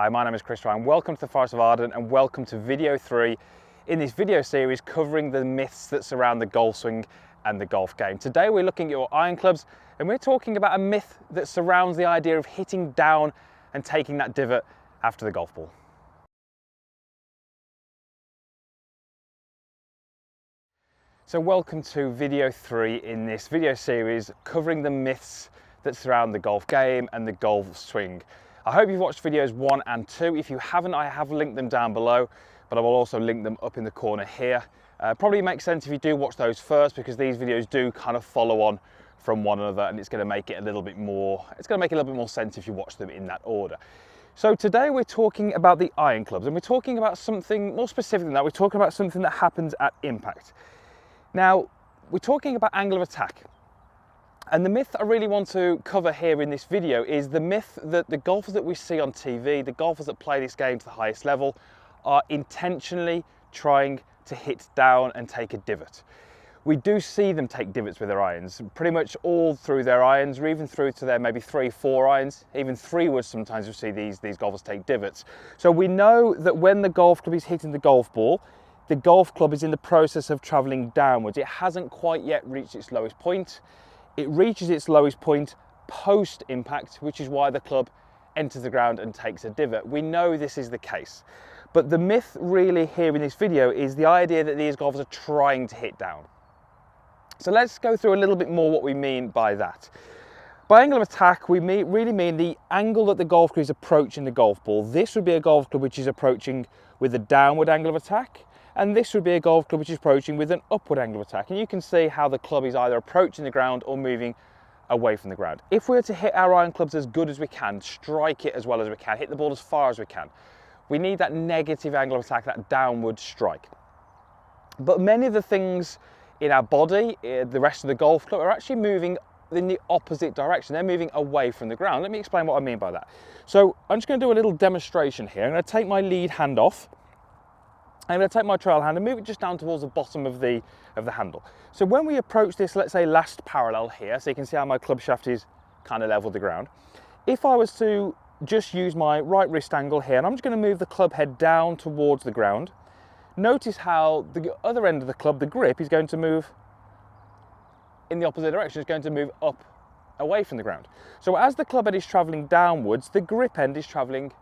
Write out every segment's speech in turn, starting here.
Hi, my name is Chris Ryan. Welcome to the Forest of Arden and welcome to video 3 in this video series covering the myths that surround the golf swing and the golf game. Today we're looking at your iron clubs and we're talking about a myth that surrounds the idea of hitting down and taking that divot after the golf ball. So welcome to video 3 in this video series covering the myths that surround the golf game and the golf swing. I hope you've watched videos 1 and 2. If you haven't, I have linked them down below, but I will also link them up in the corner here. Probably makes sense if you do watch those first, because these videos do kind of follow on from one another, and it's going to make it a little bit more sense if you watch them in that order. So today we're talking about the iron clubs, and we're talking about something more specific than that. We're talking about something that happens at impact. Now, we're talking about angle of attack. And the myth I really want to cover here in this video is the myth that the golfers that we see on TV, the golfers that play this game to the highest level, are intentionally trying to hit down and take a divot. We do see them take divots with their irons, pretty much all through their irons, or even through to their maybe 3-4 irons, even 3 wood sometimes you'll see these golfers take divots. So we know that when the golf club is hitting the golf ball, the golf club is in the process of travelling downwards. It hasn't quite yet reached its lowest point. It reaches its lowest point post impact, which is why the club enters the ground and takes a divot. We know this is the case. But the myth really here in this video is the idea that these golfers are trying to hit down. So let's go through a little bit more what we mean by that. By angle of attack, we really mean the angle that the golf club is approaching the golf ball. This would be a golf club which is approaching with a downward angle of attack, and this would be a golf club which is approaching with an upward angle of attack. And you can see how the club is either approaching the ground or moving away from the ground. If we were to hit our iron clubs as good as we can, strike it as well as we can, hit the ball as far as we can, we need that negative angle of attack, that downward strike. But many of the things in our body, the rest of the golf club, are actually moving in the opposite direction. They're moving away from the ground. Let me explain what I mean by that. So I'm just going to do a little demonstration here. I'm going to take my lead hand off. I'm going to take my trail hand and move it just down towards the bottom of the handle. So when we approach this, let's say last parallel here, so you can see how my club shaft is kind of level with the ground. If I was to just use my right wrist angle here, and I'm just going to move the club head down towards the ground, notice how the other end of the club, the grip, is going to move in the opposite direction. It's going to move up away from the ground. So as the club head is travelling downwards, the grip end is travelling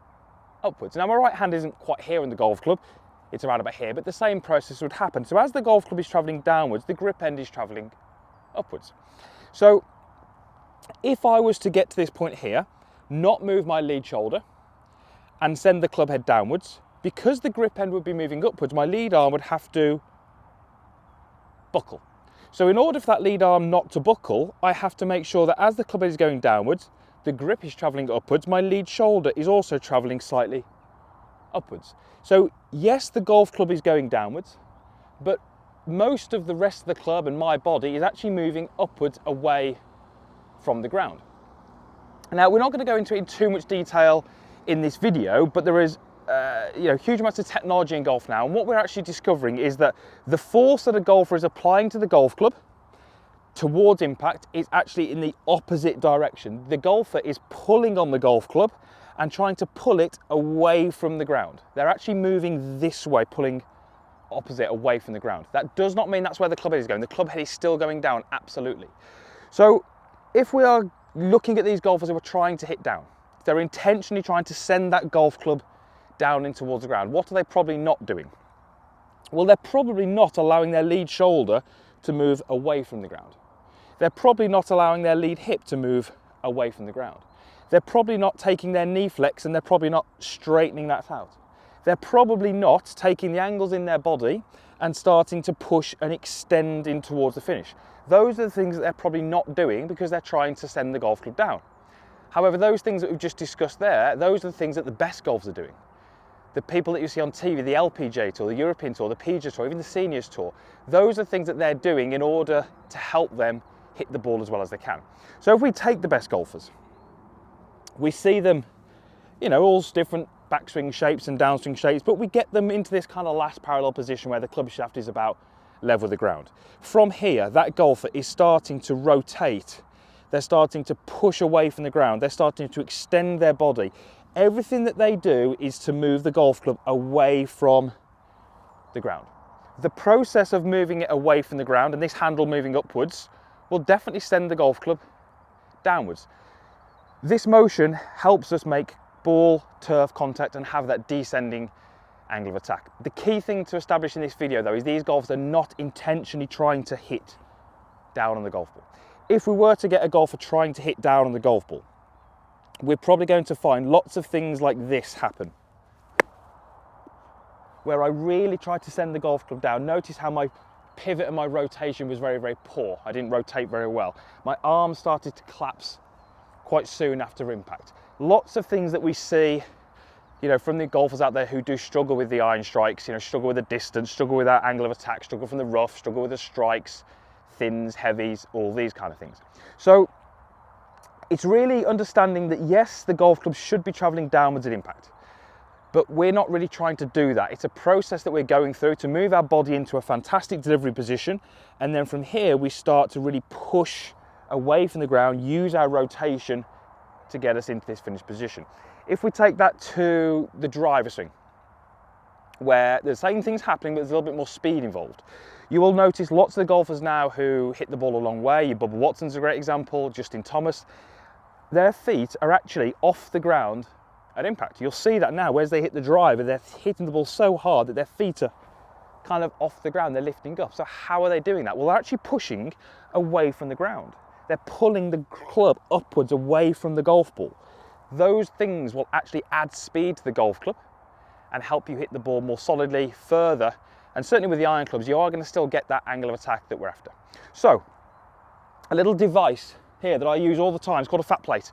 upwards. Now my right hand isn't quite here in the golf club. It's around about here, but the same process would happen. So as the golf club is travelling downwards, the grip end is travelling upwards. So if I was to get to this point here, not move my lead shoulder and send the club head downwards, because the grip end would be moving upwards, my lead arm would have to buckle. So in order for that lead arm not to buckle, I have to make sure that as the club head is going downwards, the grip is travelling upwards, my lead shoulder is also travelling slightly upwards. So yes, the golf club is going downwards, but most of the rest of the club and my body is actually moving upwards away from the ground. Now, we're not going to go into it in too much detail in this video, but there is huge amounts of technology in golf now, and what we're actually discovering is that the force that a golfer is applying to the golf club towards impact is actually in the opposite direction. The golfer is pulling on the golf club and trying to pull it away from the ground. They're actually moving this way, pulling opposite away from the ground. That does not mean that's where the club head is going. The club head is still going down, absolutely. So if we are looking at these golfers who are trying to hit down, they're intentionally trying to send that golf club down in towards the ground, what are they probably not doing? Well, they're probably not allowing their lead shoulder to move away from the ground. They're probably not allowing their lead hip to move away from the ground. They're probably not taking their knee flex, and they're probably not straightening that out. They're probably not taking the angles in their body and starting to push and extend in towards the finish. Those are the things that they're probably not doing because they're trying to send the golf club down. However, those things that we've just discussed there, those are the things that the best golfers are doing. The people that you see on TV, the LPGA Tour, the European Tour, the PGA Tour, even the Seniors Tour, those are things that they're doing in order to help them hit the ball as well as they can. So if we take the best golfers, we see them, all different backswing shapes and downswing shapes, but we get them into this kind of last parallel position where the club shaft is about level with the ground. From here, that golfer is starting to rotate. They're starting to push away from the ground. They're starting to extend their body. everything that they do is to move the golf club away from the ground. The process of moving it away from the ground and this handle moving upwards will definitely send the golf club downwards. This motion helps us make ball turf contact and have that descending angle of attack. The key thing to establish in this video though is these golfers are not intentionally trying to hit down on the golf ball. If we were to get a golfer trying to hit down on the golf ball, we're probably going to find lots of things like this happen, where I really tried to send the golf club down. Notice how my pivot and my rotation was very, very poor. I didn't rotate very well. My arm started to collapse quite soon after impact. Lots of things that we see, you know, from the golfers out there who do struggle with the iron strikes, you know, struggle with the distance, struggle with that angle of attack, struggle from the rough, struggle with the strikes, thins, heavies, all these kind of things. So it's really understanding that yes, the golf club should be traveling downwards at impact, but we're not really trying to do that. It's a process that we're going through to move our body into a fantastic delivery position. And then from here, we start to really push away from the ground, use our rotation to get us into this finished position. If we take that to the driver swing, where the same thing's happening, but there's a little bit more speed involved. You will notice lots of the golfers now who hit the ball a long way. Bubba Watson's a great example, Justin Thomas. Their feet are actually off the ground at impact. You'll see that now, whereas they hit the driver, they're hitting the ball so hard that their feet are kind of off the ground, they're lifting up. So how are they doing that? Well, they're actually pushing away from the ground. They're pulling the club upwards away from the golf ball. Those things will actually add speed to the golf club and help you hit the ball more solidly, further, and certainly with the iron clubs, you are going to still get that angle of attack that we're after. So, a little device here that I use all the time, it's called a fat plate.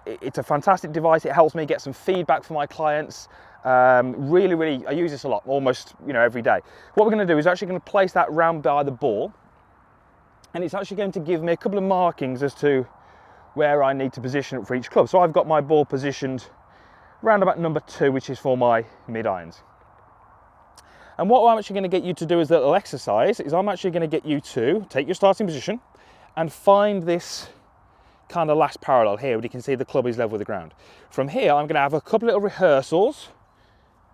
It's a fantastic device. It helps me get some feedback for my clients. Really, I use this a lot, almost, you know, every day. What we're going to do is actually going to place that round by the ball, and it's actually going to give me a couple of markings as to where I need to position it for each club. So I've got my ball positioned round about number 2, which is for my mid irons. And what I'm actually going to get you to do as a little exercise is I'm actually going to get you to take your starting position and find this kind of last parallel here, where you can see the club is level with the ground. From here, I'm going to have a couple of little rehearsals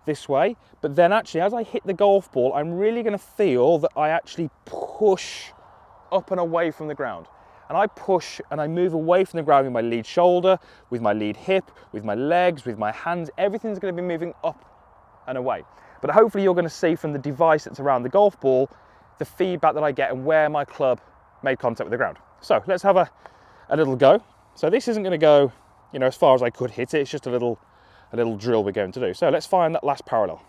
this way, but then actually as I hit the golf ball, I'm really going to feel that I actually push up and away from the ground. And I push and I move away from the ground with my lead shoulder, with my lead hip, with my legs, with my hands. Everything's going to be moving up and away. But hopefully you're going to see from the device that's around the golf ball, the feedback that I get and where my club made contact with the ground. So let's have a little go. So this isn't going to go, you know, as far as I could hit it. It's just a little drill we're going to do. So let's find that last parallel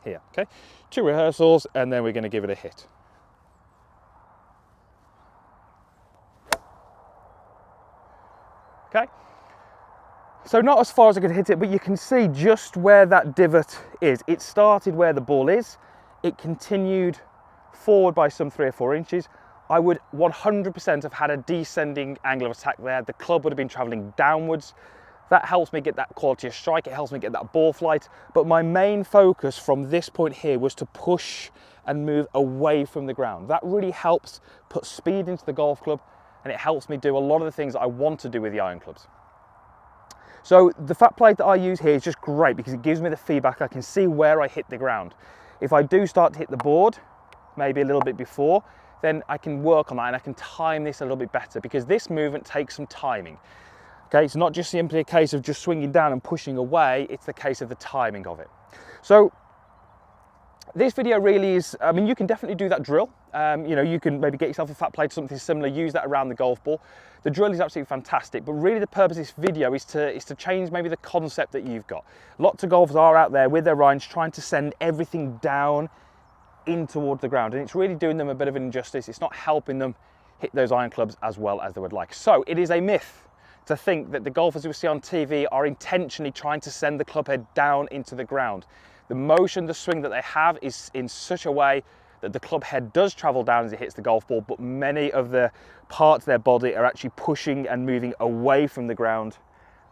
here. Okay, 2 rehearsals, and then we're going to give it a hit. Okay, so not as far as I could hit it, but you can see just where that divot is. It started where the ball is, it continued forward by some 3 or 4 inches. I would 100% have had a descending angle of attack there. The club would have been traveling downwards. That helps me get that quality of strike, it helps me get that ball flight. But my main focus from this point here was to push and move away from the ground. That really helps put speed into the golf club, and it helps me do a lot of the things that I want to do with the iron clubs. So the fat plate that I use here is just great because it gives me the feedback. I can see where I hit the ground. If I do start to hit the board, maybe a little bit before, then I can work on that and I can time this a little bit better, because this movement takes some timing. Okay, it's not just simply a case of just swinging down and pushing away, it's the case of the timing of it. So this video really is, I mean, you can definitely do that drill. You know, you can maybe get yourself a fat plate or something similar, use that around the golf ball. The drill is absolutely fantastic, but really the purpose of this video is to change maybe the concept that you've got. Lots of golfers are out there with their irons trying to send everything down in towards the ground, and it's really doing them a bit of an injustice. It's not helping them hit those iron clubs as well as they would like. So it is a myth to think that the golfers we see on TV are intentionally trying to send the club head down into the ground. The motion, the swing that they have is in such a way that the club head does travel down as it hits the golf ball, but many of the parts of their body are actually pushing and moving away from the ground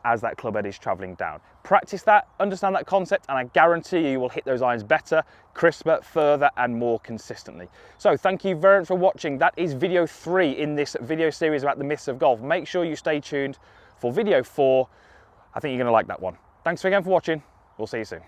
as that club head is traveling down. Practice that, understand that concept, and I guarantee you will hit those irons better, crisper, further, and more consistently. So thank you very much for watching. That is video 3 in this video series about the myths of golf. Make sure you stay tuned for video 4. I think you're going to like that one. Thanks again for watching. We'll see you soon.